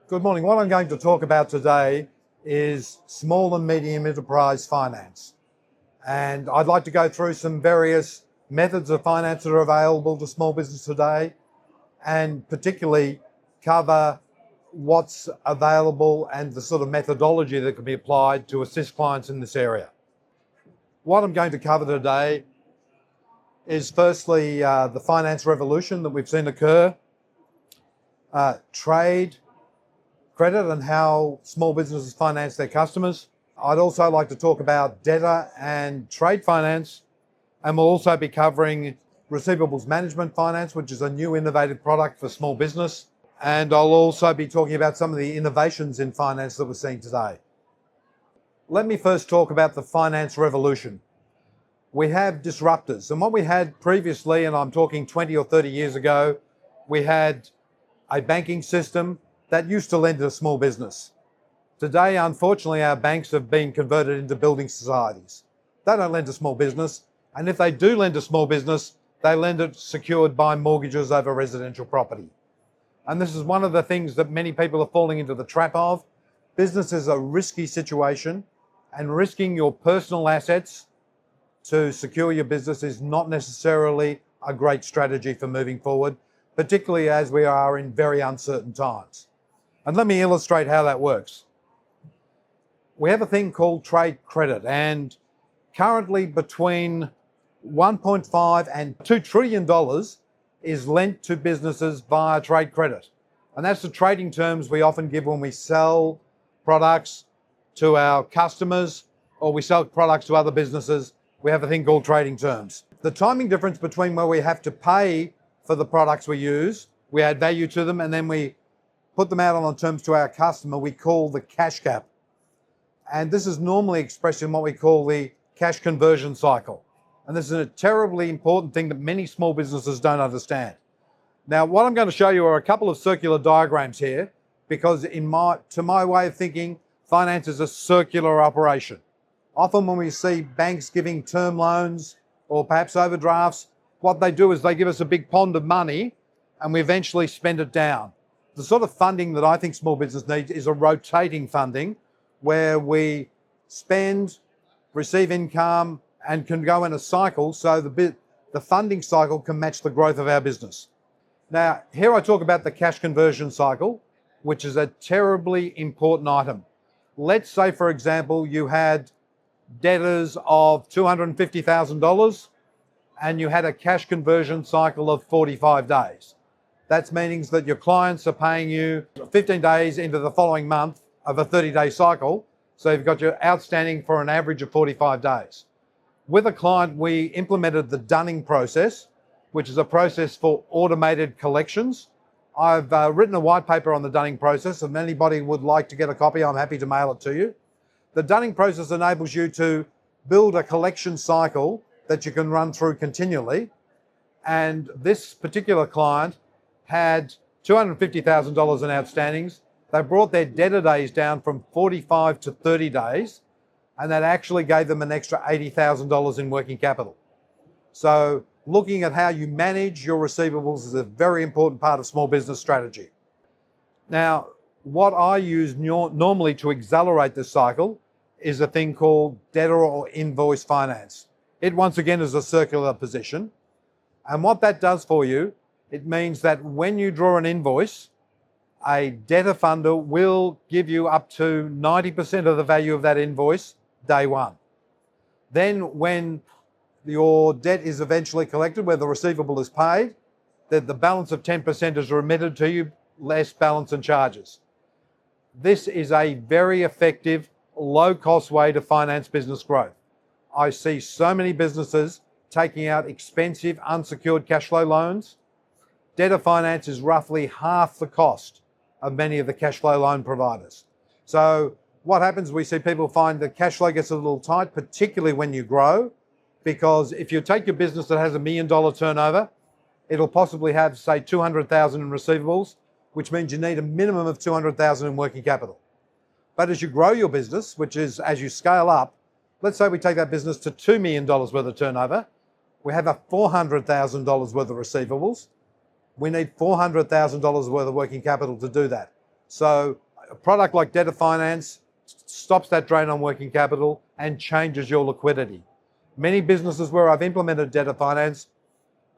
Good morning. What I'm going to talk about today is small and medium enterprise finance. And I'd like to go through some various methods of finance that are available to small business today, and particularly cover what's available and the sort of methodology that can be applied to assist clients in this area. What I'm going to cover today is firstly the finance revolution that we've seen occur, trade, credit and how small businesses finance their customers. I'd also like to talk about debtor and trade finance, and we'll also be covering receivables management finance, which is a new innovative product for small business. And I'll also be talking about some of the innovations in finance that we're seeing today. Let me first talk about the finance revolution. We have disruptors, and what we had previously, and I'm talking 20 or 30 years ago, we had a banking system that used to lend to a small business. Today, unfortunately, our banks have been converted into building societies. They don't lend to small business, and if they do lend to small business, they lend it secured by mortgages over residential property. And this is one of the things that many people are falling into the trap of. Business is a risky situation, and risking your personal assets to secure your business is not necessarily a great strategy for moving forward, particularly as we are in very uncertain times. And let me illustrate how that works. We have a thing called trade credit, and currently between 1.5 and $2 trillion is lent to businesses via trade credit. And that's the trading terms we often give when we sell products to our customers or we sell products to other businesses. We have a thing called trading terms. The timing difference between where we have to pay for the products we use, we add value to them, and then we put them out on terms to our customer, we call the cash gap. And this is normally expressed in what we call the cash conversion cycle. And this is a terribly important thing that many small businesses don't understand. Now, what I'm going to show you are a couple of circular diagrams here, because to my way of thinking, finance is a circular operation. Often when we see banks giving term loans or perhaps overdrafts, what they do is they give us a big pond of money and we eventually spend it down. The sort of funding that I think small business needs is a rotating funding where we spend, receive income, and can go in a cycle so the funding cycle can match the growth of our business. Now, here I talk about the cash conversion cycle, which is a terribly important item. Let's say, for example, you had debtors of $250,000 and you had a cash conversion cycle of 45 days. That's meaning that your clients are paying you 15 days into the following month of a 30-day cycle. So you've got your outstanding for an average of 45 days. With a client, we implemented the dunning process, which is a process for automated collections. I've written a white paper on the dunning process, and if anybody would like to get a copy, I'm happy to mail it to you. The dunning process enables you to build a collection cycle that you can run through continually. And this particular client had $250,000 in outstandings. They brought their debtor days down from 45 to 30 days, and that actually gave them an extra $80,000 in working capital. So looking at how you manage your receivables is a very important part of small business strategy. Now, what I use normally to accelerate this cycle is a thing called debtor or invoice finance. It once again is a circular position. And what that does for you, it means that when you draw an invoice, a debtor funder will give you up to 90% of the value of that invoice day one. Then when your debt is eventually collected, where the receivable is paid, that the balance of 10% is remitted to you, less balance and charges. This is a very effective, low-cost way to finance business growth. I see so many businesses taking out expensive unsecured cash flow loans. Debtor finance is roughly half the cost of many of the cash flow loan providers. So what happens, we see people find that cash flow gets a little tight, particularly when you grow, because if you take your business that has $1 million turnover, it'll possibly have, say, $200,000 in receivables, which means you need a minimum of $200,000 in working capital. But as you grow your business, which is as you scale up, let's say we take that business to $2 million worth of turnover, we have a $400,000 worth of receivables. We need $400,000 worth of working capital to do that. So a product like debtor finance stops that drain on working capital and changes your liquidity. Many businesses where I've implemented debtor finance,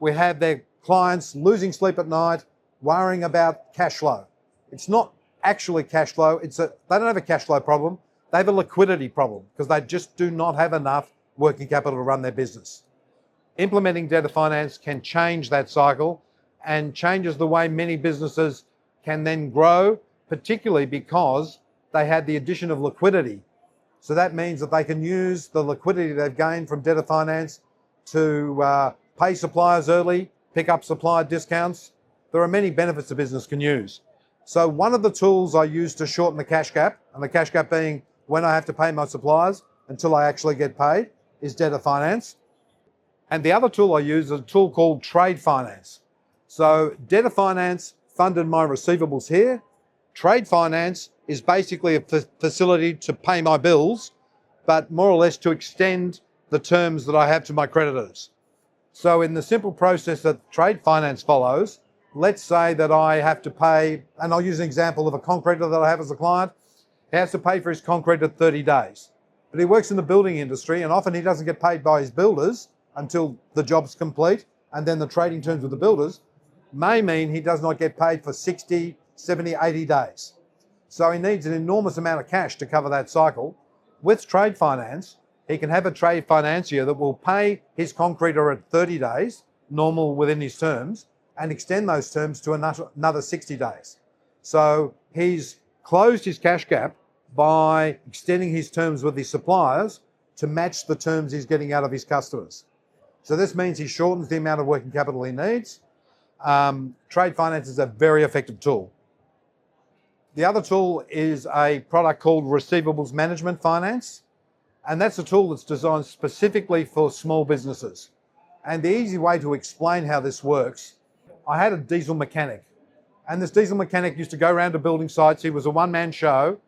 we have their clients losing sleep at night, worrying about cash flow. It's not actually cash flow. They don't have a cash flow problem. They have a liquidity problem because they just do not have enough working capital to run their business. Implementing debtor finance can change that cycle and changes the way many businesses can then grow, particularly because they had the addition of liquidity. So that means that they can use the liquidity they've gained from debtor finance to pay suppliers early, pick up supplier discounts. There are many benefits a business can use. So one of the tools I use to shorten the cash gap, and the cash gap being when I have to pay my suppliers until I actually get paid, is debtor finance. And the other tool I use is a tool called trade finance. So debtor finance funded my receivables here. Trade finance is basically a facility to pay my bills, but more or less to extend the terms that I have to my creditors. So in the simple process that trade finance follows, let's say that I have to pay, and I'll use an example of a concreter that I have as a client. He has to pay for his concrete at 30 days. But he works in the building industry and often he doesn't get paid by his builders until the job's complete, and then the trading terms with the builders may mean he does not get paid for 60, 70, 80 days. So he needs an enormous amount of cash to cover that cycle. With trade finance, he can have a trade financier that will pay his concreter at 30 days, normal within his terms, and extend those terms to another 60 days. So he's closed his cash gap by extending his terms with his suppliers to match the terms he's getting out of his customers. So this means he shortens the amount of working capital he needs. Trade finance is a very effective tool. The other tool is a product called Receivables Management Finance, and that's a tool that's designed specifically for small businesses. And the easy way to explain how this works, I had a diesel mechanic, and this diesel mechanic used to go around to building sites. He was a one-man show.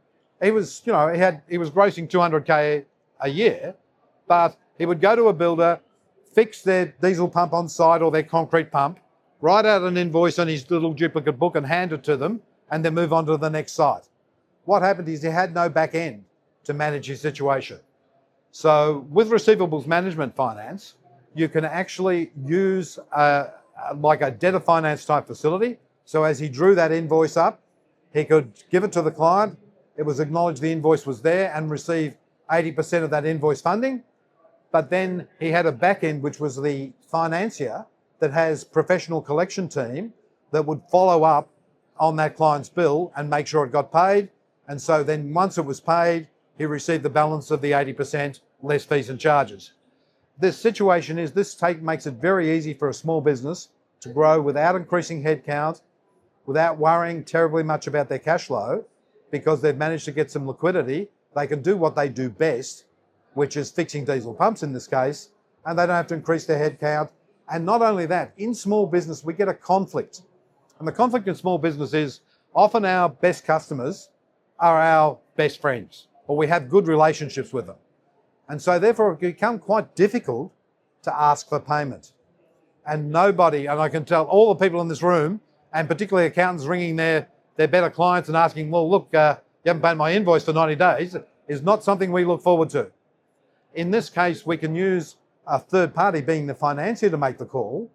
He was grossing 200K a year, but he would go to a builder, fix their diesel pump on site or their concrete pump, write out an invoice on his little duplicate book and hand it to them, and then move on to the next site. What happened is he had no back end to manage his situation. So with Receivables Management Finance, you can actually use like a debtor finance type facility. So as he drew that invoice up, he could give it to the client. It was acknowledged the invoice was there and receive 80% of that invoice funding. But then he had a back end, which was the financier that has professional collection team that would follow up on that client's bill and make sure it got paid. And so then once it was paid, he received the balance of the 80% less fees and charges. This situation is, makes it very easy for a small business to grow without increasing headcount, without worrying terribly much about their cash flow, because they've managed to get some liquidity. They can do what they do best, which is fixing diesel pumps in this case, and they don't have to increase their headcount. And not only that, in small business, we get a conflict. And the conflict in small business is often our best customers are our best friends, or we have good relationships with them. And so therefore it can become quite difficult to ask for payment. And nobody, and I can tell all the people in this room, and particularly accountants ringing their better clients and asking, well, look, you haven't paid my invoice for 90 days, is not something we look forward to. In this case, we can use a third party being the financier to make the call,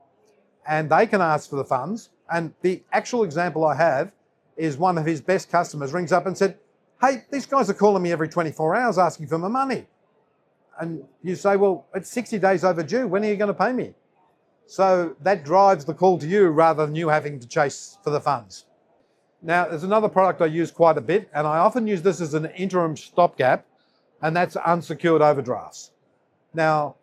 and they can ask for the funds. And the actual example I have is one of his best customers rings up and said, hey, these guys are calling me every 24 hours asking for my money. And you say, well, it's 60 days overdue. When are you going to pay me? So that drives the call to you rather than you having to chase for the funds. Now, there's another product I use quite a bit, and I often use this as an interim stopgap, and that's unsecured overdrafts. Now,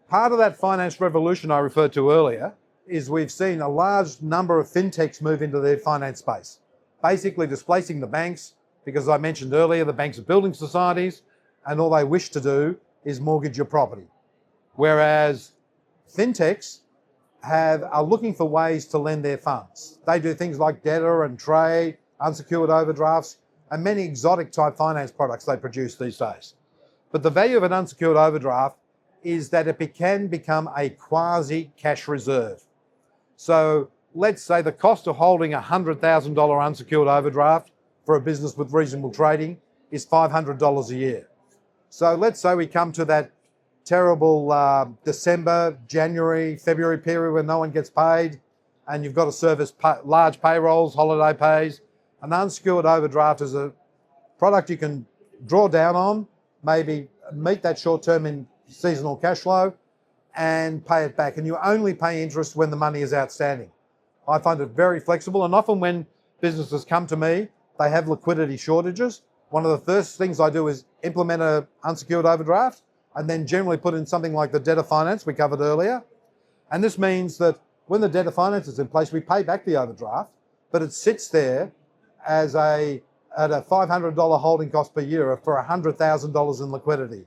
part of that finance revolution I referred to earlier is we've seen a large number of fintechs move into their finance space, basically displacing the banks, because as I mentioned earlier, the banks are building societies, and all they wish to do is mortgage your property. Whereas fintechs are looking for ways to lend their funds. They do things like debtor and trade, unsecured overdrafts, and many exotic type finance products they produce these days. But the value of an unsecured overdraft is that it can become a quasi cash reserve. So let's say the cost of holding a $100,000 unsecured overdraft for a business with reasonable trading is $500 a year. So let's say we come to that terrible December, January, February period where no one gets paid and you've got to service large payrolls, holiday pays. An unsecured overdraft is a product you can draw down on, maybe meet that short-term in seasonal cash flow and pay it back. And you only pay interest when the money is outstanding. I find it very flexible, and often when businesses come to me, they have liquidity shortages. One of the first things I do is implement an unsecured overdraft and then generally put in something like the debtor finance we covered earlier. And this means that when the debtor finance is in place, we pay back the overdraft, but it sits there as at a $500 holding cost per year for $100,000 in liquidity.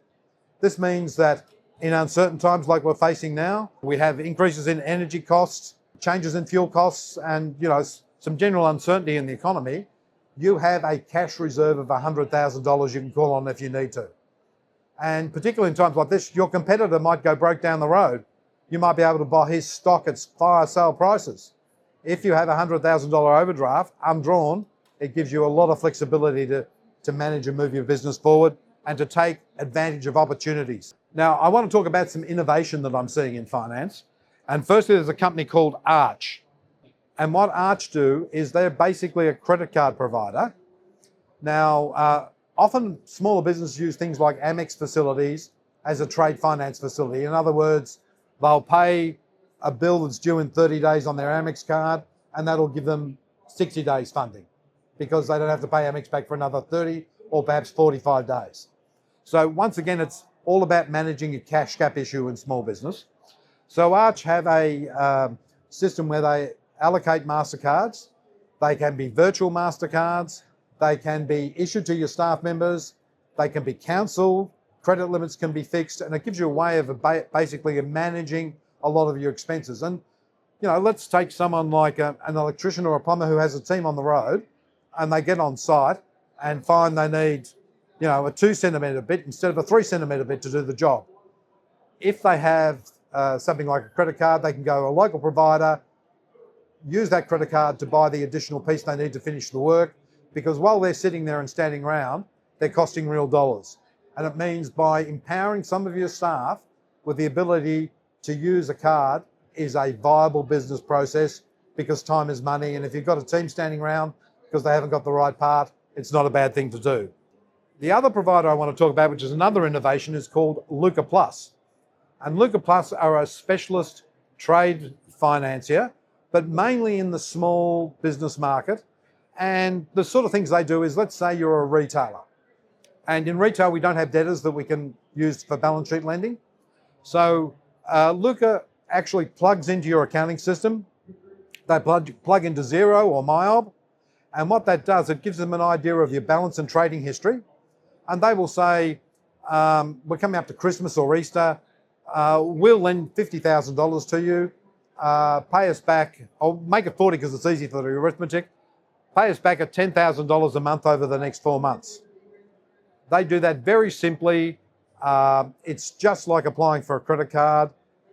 This means that in uncertain times like we're facing now, we have increases in energy costs, changes in fuel costs, and some general uncertainty in the economy. You have a cash reserve of $100,000 you can call on if you need to. And particularly in times like this, your competitor might go broke down the road. You might be able to buy his stock at fire sale prices. If you have a $100,000 overdraft undrawn, it gives you a lot of flexibility to manage and move your business forward and to take advantage of opportunities. Now, I want to talk about some innovation that I'm seeing in finance. And firstly, there's a company called Archa. And what Archa do is they're basically a credit card provider. Now, often smaller businesses use things like Amex facilities as a trade finance facility. In other words, they'll pay a bill that's due in 30 days on their Amex card, and that'll give them 60 days funding because they don't have to pay Amex back for another 30 or perhaps 45 days. So once again, it's all about managing a cash gap issue in small business. So Archa have a system where they allocate MasterCards. They can be virtual MasterCards. They can be issued to your staff members. They can be cancelled. Credit limits can be fixed. And it gives you a way of basically managing a lot of your expenses. And, let's take someone like an electrician or a plumber who has a team on the road and they get on site and find they need, a 2 centimetre bit instead of a 3 centimetre bit to do the job. If they have something like a credit card, they can go to a local provider, use that credit card to buy the additional piece they need to finish the work, because while they're sitting there and standing around, they're costing real dollars. And it means by empowering some of your staff with the ability to use a card is a viable business process because time is money. And if you've got a team standing around because they haven't got the right part, it's not a bad thing to do. The other provider I want to talk about, which is another innovation, is called Luca Plus. And Luca Plus are a specialist trade financier, but mainly in the small business market. And the sort of things they do is, let's say you're a retailer. And in retail, we don't have debtors that we can use for balance sheet lending. So Luca actually plugs into your accounting system. They plug into Xero or MyOb. And what that does, it gives them an idea of your balance and trading history. And they will say, we're coming up to Christmas or Easter. We'll lend $50,000 to you. Pay us back. I'll make it 40 because it's easy for the arithmetic. Pay us back at $10,000 a month over the next 4 months. They do that very simply. It's just like applying for a credit card.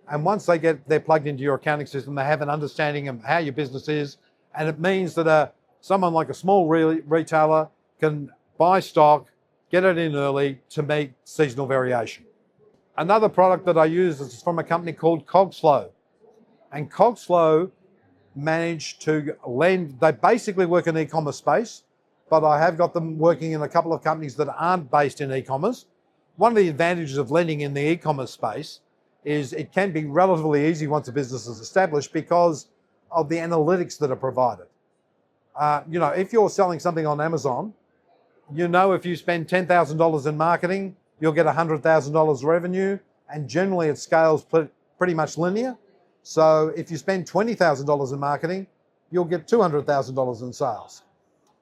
And once they're plugged into your accounting system, they have an understanding of how your business is. And it means that someone like a small retailer can buy stock, get it in early to meet seasonal variation. Another product that I use is from a company called Cogsflow. And Cogsflow managed to lend. They basically work in the e-commerce space, but I have got them working in a couple of companies that aren't based in e-commerce. One of the advantages of lending in the e-commerce space is it can be relatively easy once a business is established because of the analytics that are provided. If you're selling something on Amazon, if you spend $10,000 in marketing, you'll get $100,000 revenue, and generally it scales pretty much linear. So if you spend $20,000 in marketing, you'll get $200,000 in sales.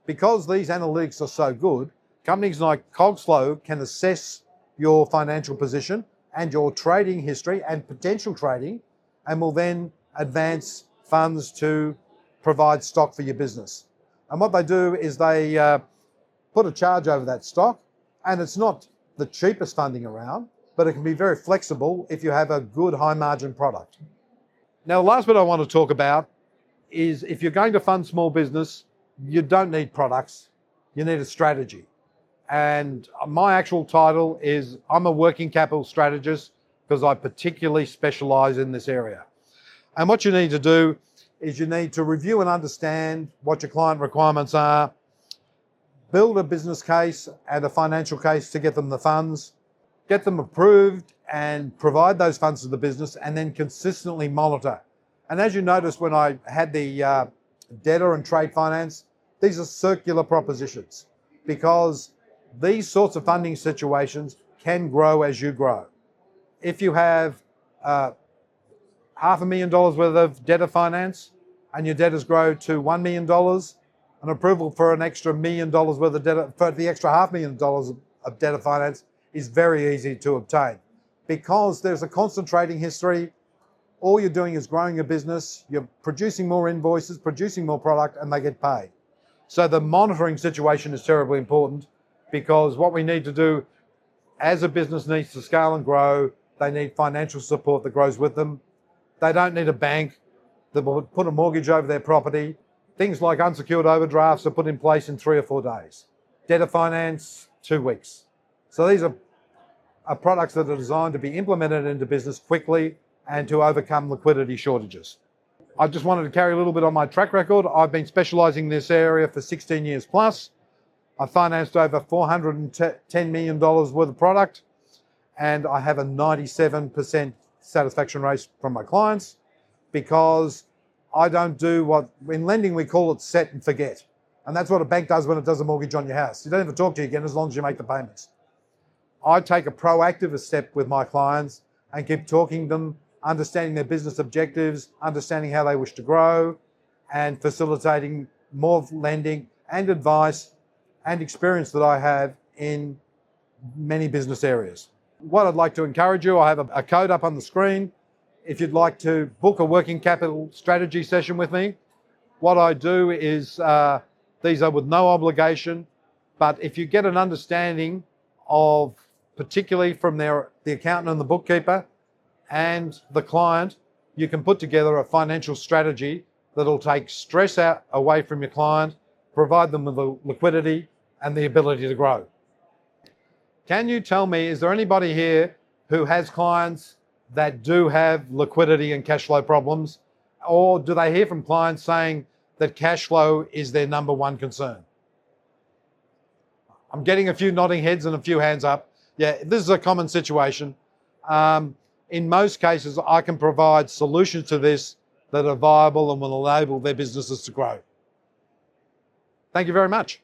Because these analytics are so good, companies like Cogsflow can assess your financial position and your trading history and potential trading, and will then advance funds to provide stock for your business. And what they do is they put a charge over that stock, and it's not the cheapest funding around, but it can be very flexible if you have a good high margin product. Now, the last bit I want to talk about is if you're going to fund small business, you don't need products. you need a strategy. And my actual title is I'm a working capital strategist because I particularly specialize in this area. And what you need to do is you need to review and understand what your client requirements are, build a business case and a financial case to get them the funds, get them approved and provide those funds to the business, and then consistently monitor. And as you noticed when I had the debtor and trade finance, these are circular propositions because these sorts of funding situations can grow as you grow. If you have $500,000 worth of debtor finance and your debtors grow to $1 million, an approval for an extra $1 million worth of debtor, for the extra $500,000 of debtor finance is very easy to obtain. Because there's a concentrating history, all you're doing is growing your business, you're producing more invoices, producing more product, and they get paid. So the monitoring situation is terribly important because what we need to do as a business needs to scale and grow, they need financial support that grows with them. They don't need a bank that will put a mortgage over their property. Things like unsecured overdrafts are put in place in 3 or 4 days. Debtor finance, 2 weeks. So these are products that are designed to be implemented into business quickly and to overcome liquidity shortages. I just wanted to carry a little bit on my track record. I've been specializing in this area for 16 years plus. I financed over $410 million worth of product, and I have a 97% satisfaction rate from my clients because I don't do what, in lending we call it set and forget. And that's what a bank does when it does a mortgage on your house. You don't have to talk to you again as long as you make the payments. I take a proactive step with my clients and keep talking to them, understanding their business objectives, understanding how they wish to grow, and facilitating more lending and advice and experience that I have in many business areas. What I'd like to encourage you, I have a code up on the screen. If you'd like to book a working capital strategy session with me, what I do is, these are with no obligation, but if you get an understanding of, particularly from the accountant and the bookkeeper and the client, you can put together a financial strategy that'll take stress away from your client, provide them with the liquidity and the ability to grow. Can you tell me, is there anybody here who has clients that do have liquidity and cash flow problems? Or do they hear from clients saying that cash flow is their number one concern? I'm getting a few nodding heads and a few hands up. Yeah, this is a common situation. In most cases, I can provide solutions to this that are viable and will enable their businesses to grow. Thank you very much.